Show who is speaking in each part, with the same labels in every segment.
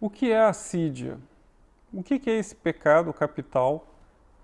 Speaker 1: O que é assídia? O que é esse pecado capital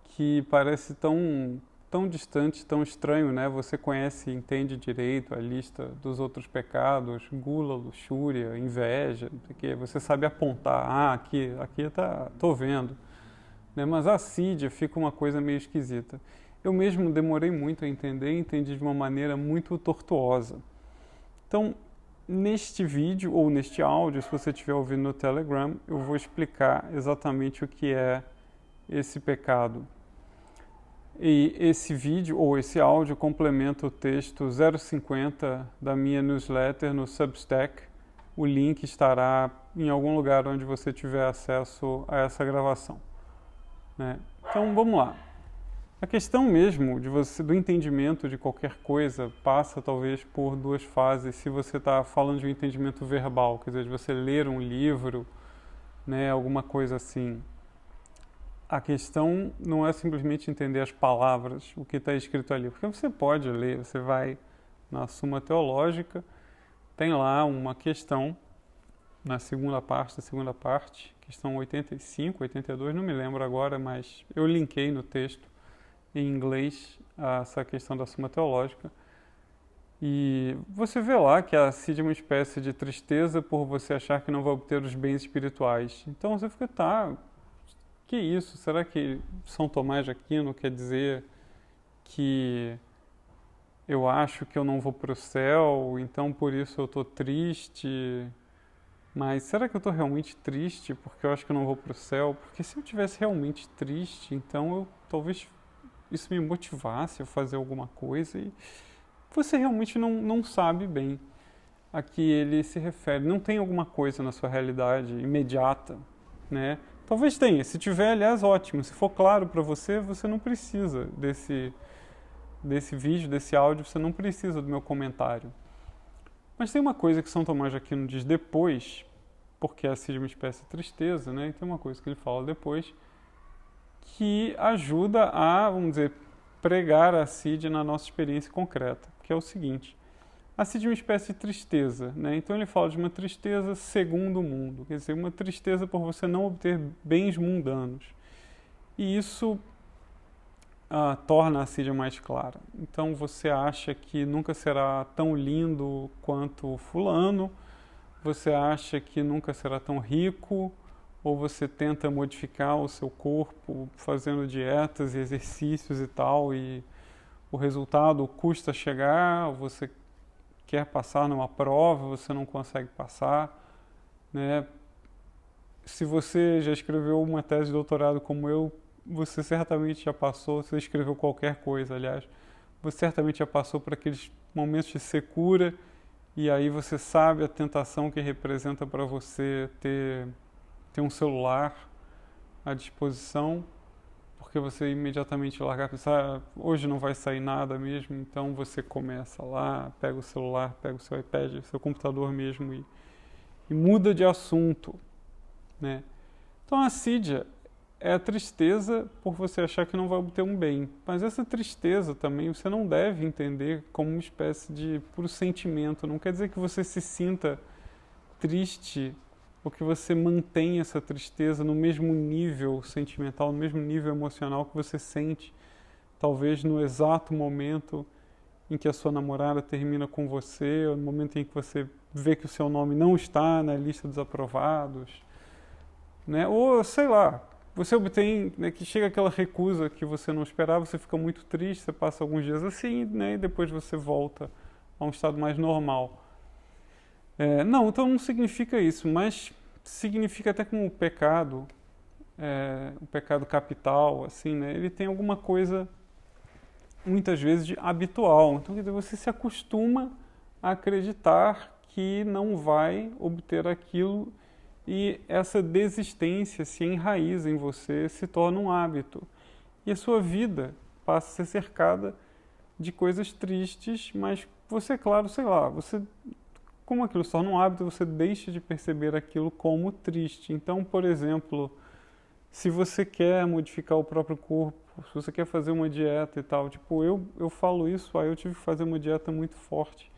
Speaker 1: que parece tão distante, tão estranho, né? Você conhece e entende direito a lista dos outros pecados, gula, luxúria, inveja, não sei o quê. Você sabe apontar, aqui tô vendo, né? Mas a assídia fica uma coisa meio esquisita. Eu mesmo demorei muito a entender e entendi de uma maneira muito tortuosa. Então, neste vídeo ou neste áudio, se você estiver ouvindo no Telegram, eu vou explicar exatamente o que é esse pecado. E esse vídeo ou esse áudio complementa o texto 050 da minha newsletter no Substack. O link estará em algum lugar onde você tiver acesso a essa gravação, né? Então vamos lá. A questão mesmo do entendimento de qualquer coisa passa talvez por duas fases. Se você está falando de um entendimento verbal, quer dizer, de você ler um livro, né, alguma coisa assim. A questão não é simplesmente entender as palavras, o que está escrito ali, porque você pode ler, você vai na Suma Teológica, tem lá uma questão na segunda parte, questão 85, 82, não me lembro agora, mas eu linkei no texto em inglês essa questão da Suma Teológica. E você vê lá que a assídia é uma espécie de tristeza por você achar que não vai obter os bens espirituais. Então você fica, que isso? Será que São Tomás de Aquino quer dizer que eu acho que eu não vou para o céu, então por isso eu estou triste? Mas será que eu estou realmente triste porque eu acho que eu não vou para o céu? Porque se eu tivesse realmente triste, então talvez isso me motivasse a fazer alguma coisa. E você realmente não sabe bem a que ele se refere. Não tem alguma coisa na sua realidade imediata, né? Talvez tenha. Se tiver, aliás, ótimo. Se for claro para você, você não precisa desse vídeo, desse áudio, você não precisa do meu comentário. Mas tem uma coisa que São Tomás de Aquino diz depois, porque a assídia é uma espécie de tristeza, né? E tem uma coisa que ele fala depois que ajuda a, vamos dizer, pregar a assídia na nossa experiência concreta, que é o seguinte. A assídia é uma espécie de tristeza, né? Então ele fala de uma tristeza segundo o mundo, quer dizer, uma tristeza por você não obter bens mundanos. E isso torna a assídia mais clara. Então você acha que nunca será tão lindo quanto fulano, você acha que nunca será tão rico, ou você tenta modificar o seu corpo fazendo dietas e exercícios e tal, e o resultado custa chegar, você quer passar numa prova, você não consegue passar, né? Se você já escreveu uma tese de doutorado como eu, você certamente já passou, se você escreveu qualquer coisa, aliás, você certamente já passou por aqueles momentos de secura e aí você sabe a tentação que representa para você ter um celular à disposição, porque você imediatamente largar e pensar, hoje não vai sair nada mesmo, então você começa lá, pega o celular, pega o seu iPad, seu computador mesmo e muda de assunto, né? Então a assídia é a tristeza por você achar que não vai obter um bem, mas essa tristeza também você não deve entender como uma espécie de puro sentimento, não quer dizer que você se sinta triste ou que você mantenha essa tristeza no mesmo nível sentimental, no mesmo nível emocional que você sente, talvez no exato momento em que a sua namorada termina com você, ou no momento em que você vê que o seu nome não está na lista dos aprovados, né? Ou, sei lá, você obtém, né, que chega aquela recusa que você não esperava, você fica muito triste, você passa alguns dias assim, né, e depois você volta a um estado mais normal. Não, então não significa isso, mas significa até como o pecado capital, assim, né? Ele tem alguma coisa, muitas vezes, de habitual. Então, quer dizer, você se acostuma a acreditar que não vai obter aquilo e essa desistência se enraiza em você, se torna um hábito. E a sua vida passa a ser cercada de coisas tristes, mas você, claro, sei lá, como aquilo se torna um hábito, você deixa de perceber aquilo como triste. Então, por exemplo, se você quer modificar o próprio corpo, se você quer fazer uma dieta e tal, tipo, eu falo isso, aí eu tive que fazer uma dieta muito forte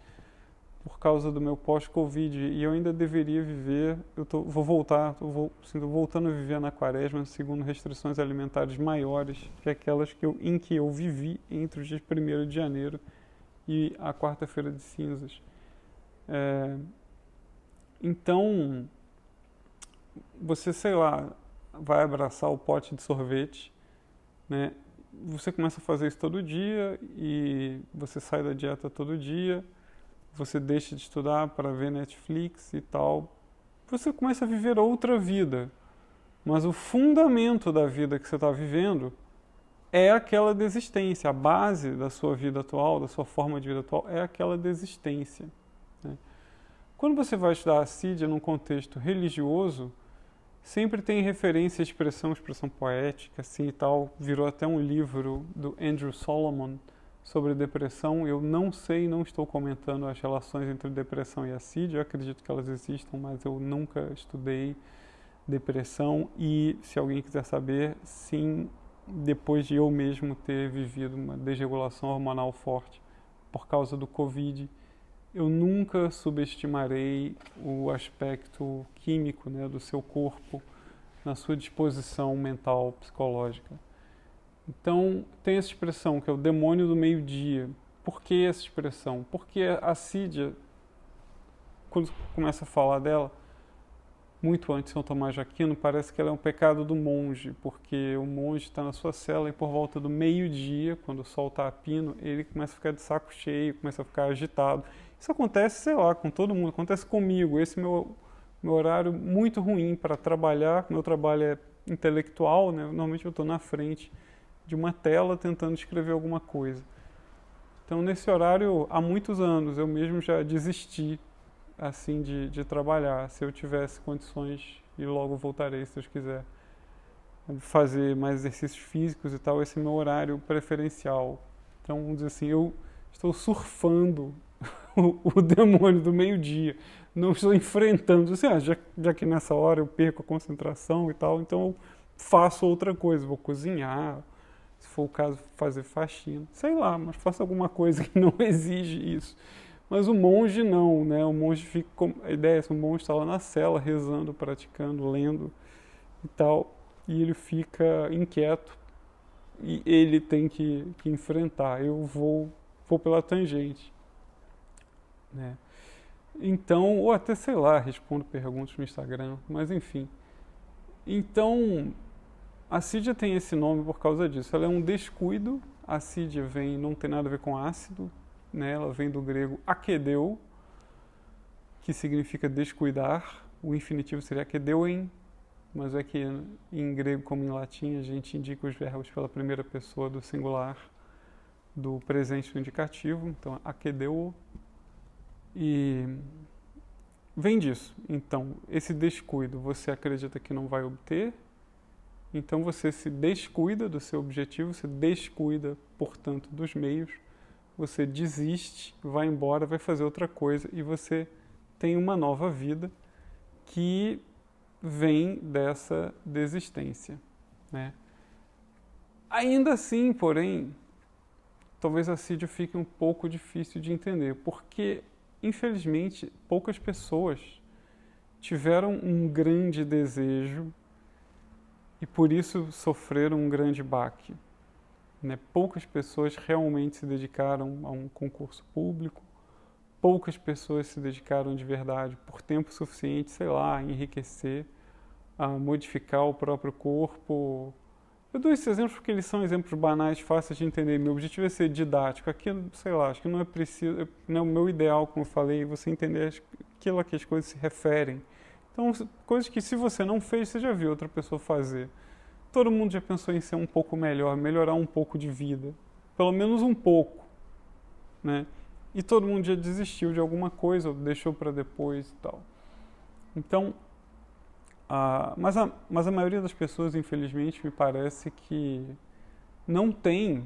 Speaker 1: por causa do meu pós-Covid, e eu ainda deveria viver, tô voltando a viver na quaresma, segundo restrições alimentares maiores que aquelas em que eu vivi entre os dias 1º de janeiro e a quarta-feira de cinzas. Então, você, sei lá, vai abraçar o pote de sorvete, né? Você começa a fazer isso todo dia e você sai da dieta todo dia, você deixa de estudar para ver Netflix e tal. Você começa a viver outra vida. Mas o fundamento da vida que você está vivendo é aquela desistência. A base da sua vida atual, da sua forma de vida atual, é aquela desistência, né? Quando você vai estudar a Assídia num contexto religioso, sempre tem referência à expressão poética, assim e tal. Virou até um livro do Andrew Solomon sobre depressão. Eu não sei, não estou comentando as relações entre depressão e assídia. Eu acredito que elas existam, mas eu nunca estudei depressão. E se alguém quiser saber, sim, depois de eu mesmo ter vivido uma desregulação hormonal forte por causa do Covid, eu nunca subestimarei o aspecto químico, né, do seu corpo na sua disposição mental, psicológica. Então, tem essa expressão que é o demônio do meio-dia. Por que essa expressão? Porque a Assídia, quando começa a falar dela, muito antes de São Tomás de Aquino, parece que ela é um pecado do monge, porque o monge está na sua cela e por volta do meio-dia, quando o sol está a pino, ele começa a ficar de saco cheio, começa a ficar agitado. Isso acontece, sei lá, com todo mundo, acontece comigo. Esse é meu horário muito ruim para trabalhar. Meu trabalho é intelectual, né? Normalmente eu estou na frente de uma tela tentando escrever alguma coisa. Então, nesse horário, há muitos anos, eu mesmo já desisti assim de trabalhar. Se eu tivesse condições, e logo voltarei se Deus quiser, fazer mais exercícios físicos e tal, esse é meu horário preferencial. Então, vamos dizer assim, eu estou surfando o demônio do meio-dia. Não estou enfrentando, assim, já que nessa hora eu perco a concentração e tal, então eu faço outra coisa, vou cozinhar, se for o caso, fazer faxina, sei lá, mas faço alguma coisa que não exige isso. Mas o monge não, né? O monge fica a ideia é que o monge está lá na cela, rezando, praticando, lendo e tal, e ele fica inquieto e ele tem que enfrentar. Eu vou pela tangente, né? Então, ou até, sei lá, respondo perguntas no Instagram, mas enfim. Então, a assídia tem esse nome por causa disso. Ela é um descuido. A assídia não tem nada a ver com ácido, né? Ela vem do grego akedeu, que significa descuidar. O infinitivo seria akedeuem, mas é que em grego como em latim a gente indica os verbos pela primeira pessoa do singular, do presente do indicativo. Então, akedeu. E vem disso. Então, esse descuido você acredita que não vai obter, então você se descuida do seu objetivo, você descuida, portanto, dos meios, você desiste, vai embora, vai fazer outra coisa e você tem uma nova vida que vem dessa desistência, né? Ainda assim, porém, talvez a assídia fique um pouco difícil de entender, porque infelizmente, poucas pessoas tiveram um grande desejo e por isso sofreram um grande baque, né? Poucas pessoas realmente se dedicaram a um concurso público, poucas pessoas se dedicaram de verdade por tempo suficiente, sei lá, a enriquecer, a modificar o próprio corpo. Eu dou esses exemplos porque eles são exemplos banais, fáceis de entender. Meu objetivo é ser didático. Aqui, sei lá, acho que não é preciso, não é o meu ideal, como eu falei, você entender aquilo a que as coisas se referem. Então, coisas que se você não fez, você já viu outra pessoa fazer. Todo mundo já pensou em ser um pouco melhor, melhorar um pouco de vida. Pelo menos um pouco, né? E todo mundo já desistiu de alguma coisa, ou deixou para depois e tal. Então, mas a maioria das pessoas, infelizmente, me parece que não tem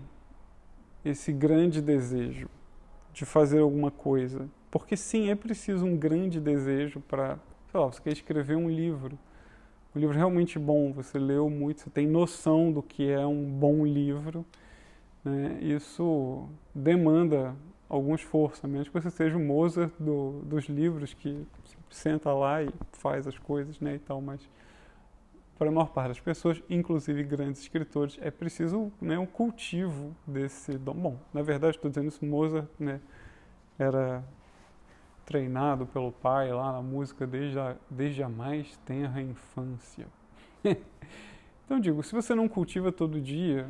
Speaker 1: esse grande desejo de fazer alguma coisa. Porque sim, é preciso um grande desejo para, sei lá, você quer escrever um livro realmente bom, você leu muito, você tem noção do que é um bom livro, né? Isso demanda algum esforço, a menos que você seja o Mozart dos livros, que senta lá e faz as coisas, né, e tal, mas para a maior parte das pessoas, inclusive grandes escritores, é preciso, né, um cultivo desse dom. Bom, na verdade, estou dizendo isso, Mozart, né, era treinado pelo pai lá na música desde a mais tenra infância. Então, digo, se você não cultiva todo dia,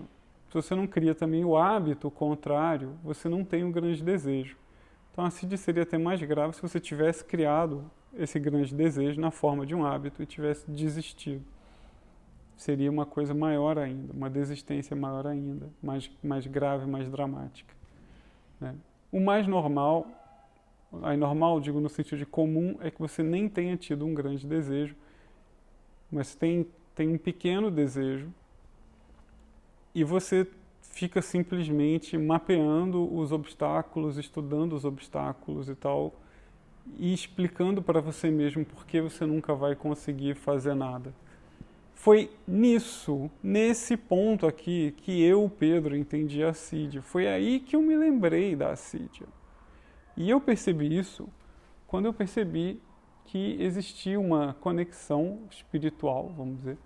Speaker 1: se você não cria também o hábito contrário, você não tem um grande desejo. Então, a CID seria até mais grave se você tivesse criado esse grande desejo na forma de um hábito e tivesse desistido. Seria uma coisa maior ainda, uma desistência maior ainda, mais grave, mais dramática, né? O mais normal, aí normal, digo no sentido de comum, é que você nem tenha tido um grande desejo, mas tem um pequeno desejo e você fica simplesmente mapeando os obstáculos, estudando os obstáculos e tal, e explicando para você mesmo por que você nunca vai conseguir fazer nada. Foi nesse ponto aqui, que eu, Pedro, entendi a Assídia. Foi aí que eu me lembrei da Assídia. E eu percebi isso quando eu percebi que existia uma conexão espiritual, vamos dizer,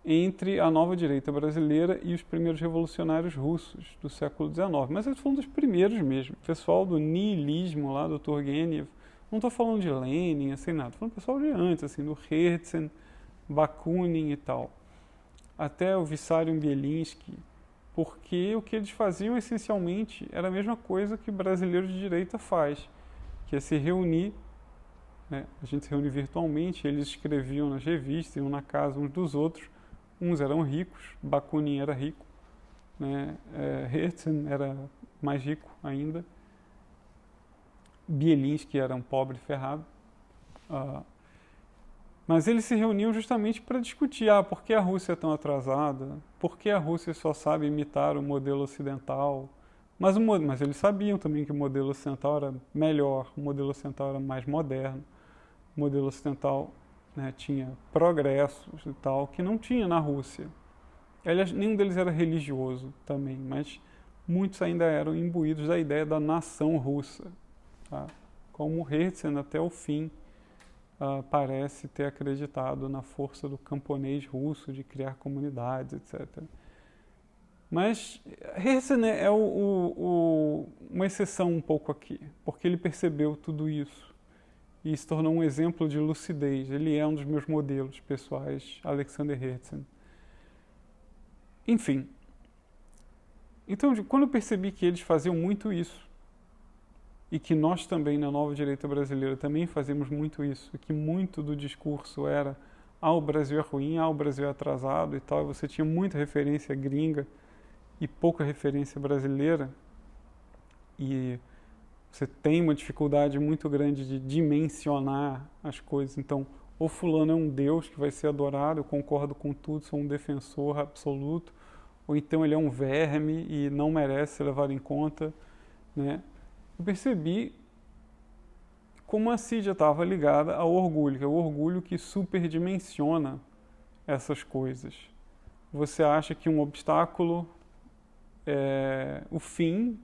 Speaker 1: entre a nova direita brasileira e os primeiros revolucionários russos do século XIX. Mas eles foram dos primeiros mesmo. O pessoal do niilismo lá, do Turgenev. Não estou falando de Lenin, assim, nada. Estou falando do pessoal de antes, assim, do Herzen, Bakunin e tal. Até o Vissarion Bielinski. Porque o que eles faziam essencialmente era a mesma coisa que o brasileiro de direita faz, que é se reunir, né? A gente se reúne virtualmente, eles escreviam nas revistas, iam na casa uns dos outros, uns eram ricos, Bakunin era rico, né? Herzen era mais rico ainda, Bielinski era um pobre ferrado, mas eles se reuniam justamente para discutir, por que a Rússia é tão atrasada, por que a Rússia só sabe imitar o modelo ocidental, mas eles sabiam também que o modelo ocidental era melhor, o modelo ocidental era mais moderno, o modelo ocidental, né, tinha progressos e tal, que não tinha na Rússia. Aliás, nenhum deles era religioso também, mas muitos ainda eram imbuídos da ideia da nação russa, tá? Como Herzen até o fim parece ter acreditado na força do camponês russo de criar comunidades, etc. Mas Herzen é uma exceção um pouco aqui, porque ele percebeu tudo isso e se tornou um exemplo de lucidez. Ele é um dos meus modelos pessoais, Alexander Herzen. Enfim, então quando eu percebi que eles faziam muito isso, e que nós também, na nova direita brasileira, também fazemos muito isso, e que muito do discurso era o Brasil é ruim, o Brasil é atrasado e tal, e você tinha muita referência gringa e pouca referência brasileira, e você tem uma dificuldade muito grande de dimensionar as coisas. Então, o fulano é um deus que vai ser adorado, eu concordo com tudo, sou um defensor absoluto, ou então ele é um verme e não merece ser levado em conta, né? Eu percebi como a Assídia estava ligada ao orgulho, que é o orgulho que superdimensiona essas coisas. Você acha que um obstáculo é o fim,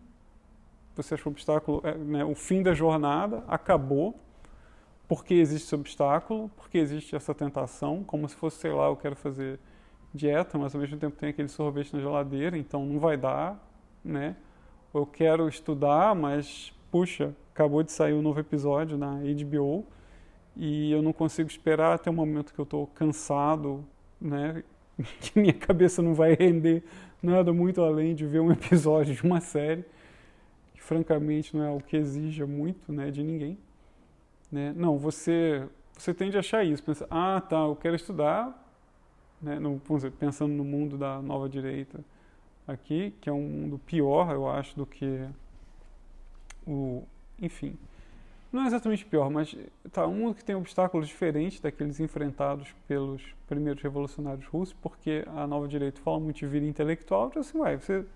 Speaker 1: você acha que o obstáculo né, o fim da jornada, acabou, porque existe esse obstáculo, porque existe essa tentação, como se fosse, sei lá, eu quero fazer dieta, mas ao mesmo tempo tem aquele sorvete na geladeira, então não vai dar, né? Eu quero estudar, mas, puxa, acabou de sair um novo episódio na HBO e eu não consigo esperar até o momento que eu estou cansado, né? Que minha cabeça não vai render nada muito além de ver um episódio de uma série, que francamente não é o que exija muito, né, de ninguém. Né? Não, você tende a achar isso, pensa, tá, eu quero estudar, né? Vamos dizer, pensando no mundo da nova direita, aqui, que é um mundo pior, eu acho, do que enfim, não é exatamente pior, mas um mundo que tem obstáculos diferentes daqueles enfrentados pelos primeiros revolucionários russos, porque a nova direita fala muito de vida intelectual, então assim, você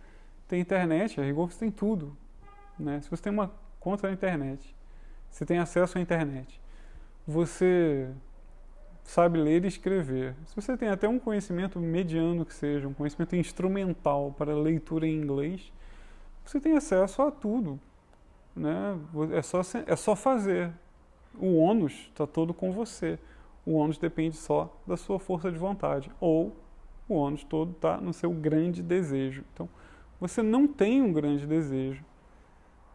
Speaker 1: tem internet, a rigor você tem tudo, né? Se você tem uma conta na internet, você tem acesso à internet, você sabe ler e escrever. Se você tem até um conhecimento mediano que seja, um conhecimento instrumental para leitura em inglês, você tem acesso a tudo. né? É só fazer. O ônus está todo com você. O ônus depende só da sua força de vontade. Ou o ônus todo está no seu grande desejo. Então, você não tem um grande desejo,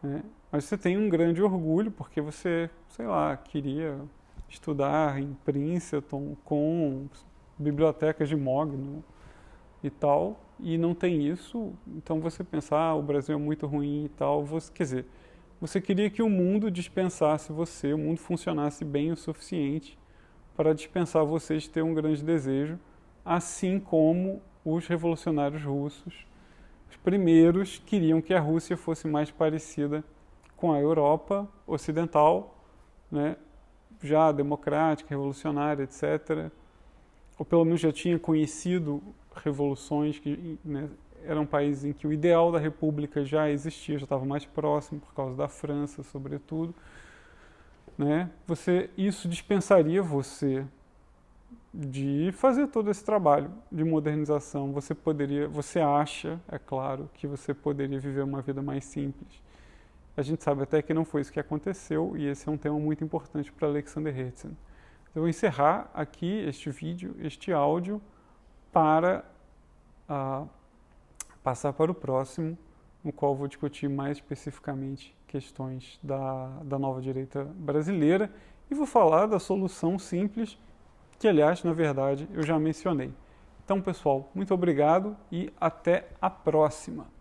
Speaker 1: né? Mas você tem um grande orgulho porque você, sei lá, queria estudar em Princeton com bibliotecas de Mogno e tal, e não tem isso. Então você pensa, o Brasil é muito ruim e tal. Quer dizer, você queria que o mundo dispensasse você, o mundo funcionasse bem o suficiente para dispensar você de ter um grande desejo, assim como os revolucionários russos, os primeiros, queriam que a Rússia fosse mais parecida com a Europa ocidental, né, já democrática, revolucionária, etc. Ou pelo menos já tinha conhecido revoluções que, né, eram países em que o ideal da república já existia, já estava mais próximo por causa da França, sobretudo, né? Isso dispensaria você de fazer todo esse trabalho de modernização. Você acha, é claro, que você poderia viver uma vida mais simples. A gente sabe até que não foi isso que aconteceu, e esse é um tema muito importante para Alexander Herzen. Eu vou encerrar aqui este vídeo, este áudio, para passar para o próximo, no qual vou discutir mais especificamente questões da nova direita brasileira e vou falar da solução simples, que, aliás, na verdade, eu já mencionei. Então, pessoal, muito obrigado e até a próxima!